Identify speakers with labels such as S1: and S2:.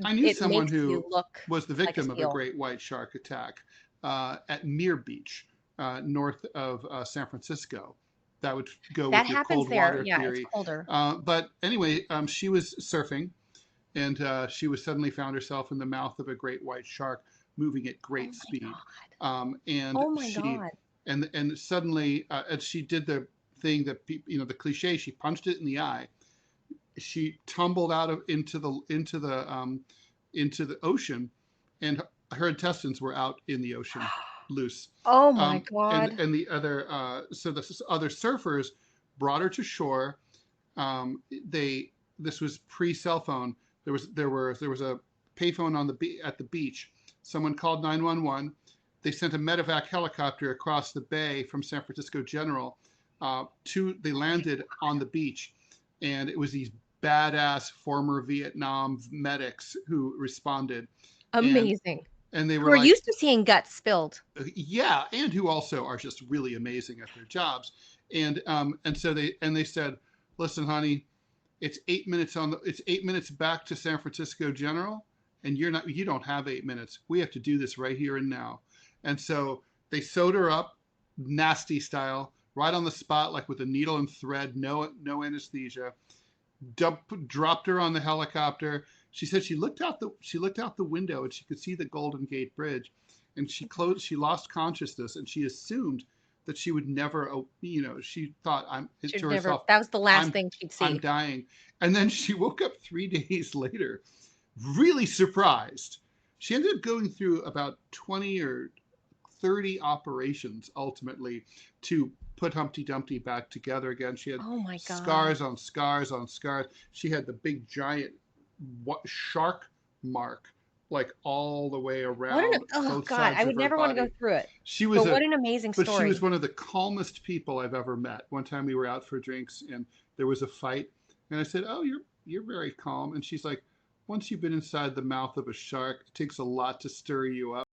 S1: I knew
S2: it
S1: someone
S2: makes you
S1: who
S2: look
S1: was the
S2: like a
S1: victim of a
S2: seal.
S1: great white shark attack at Near Beach, north of San Francisco. That would go
S2: That
S1: with your
S2: happens
S1: cold
S2: there.
S1: water
S2: Yeah, it's
S1: theory.
S2: colder.
S1: But anyway, she was surfing, and she was suddenly found herself in the mouth of a great white shark moving at
S2: Oh
S1: great
S2: my
S1: speed.
S2: God.
S1: And
S2: Oh my
S1: she
S2: God.
S1: and suddenly as she did the thing that the cliche, she punched it in the eye. She tumbled out of into the ocean, and her intestines were out in the ocean, loose.
S2: Oh my
S1: And
S2: God.
S1: the other so the other surfers brought her to shore. They This was pre cell phone. There was a payphone on at the beach. Someone called 911. They sent a medevac helicopter across the bay from San Francisco General. They
S2: Oh my
S1: landed on the beach, and it was these badass former Vietnam medics who responded, and
S2: Amazing.
S1: they
S2: Who
S1: were
S2: are
S1: like,
S2: used to seeing guts spilled.
S1: yeah, and who also are just really amazing at their jobs. And so they said, listen, honey, it's 8 minutes back to San Francisco General, and you don't have 8 minutes. We have to do this right here and now. And so they sewed her up, nasty style, right on the spot, like with a needle and thread, no anesthesia. Dropped her on the helicopter. She said she looked out the window and she could see the Golden Gate Bridge, and she lost consciousness, and she assumed that she would never, she thought, I'm
S2: Should
S1: to
S2: never,
S1: herself,
S2: that was the last
S1: I'm
S2: thing she'd
S1: I'm
S2: see.
S1: dying. And then she woke up 3 days later, really surprised. She ended up going through about 20 or 30 operations ultimately to put Humpty Dumpty back together again. She had
S2: Oh my God.
S1: scars on scars on scars. She had the big giant shark mark like all the way
S2: What an,
S1: around
S2: oh
S1: both
S2: God,
S1: sides
S2: I
S1: of
S2: would
S1: her
S2: never want to go
S1: body.
S2: through it.
S1: She was
S2: But
S1: a
S2: what an amazing
S1: but she was
S2: story.
S1: one of the calmest people I've ever met. One time we were out for drinks and there was a fight, and I said, "Oh, you're very calm." And she's like, "Once you've been inside the mouth of a shark, it takes a lot to stir you up."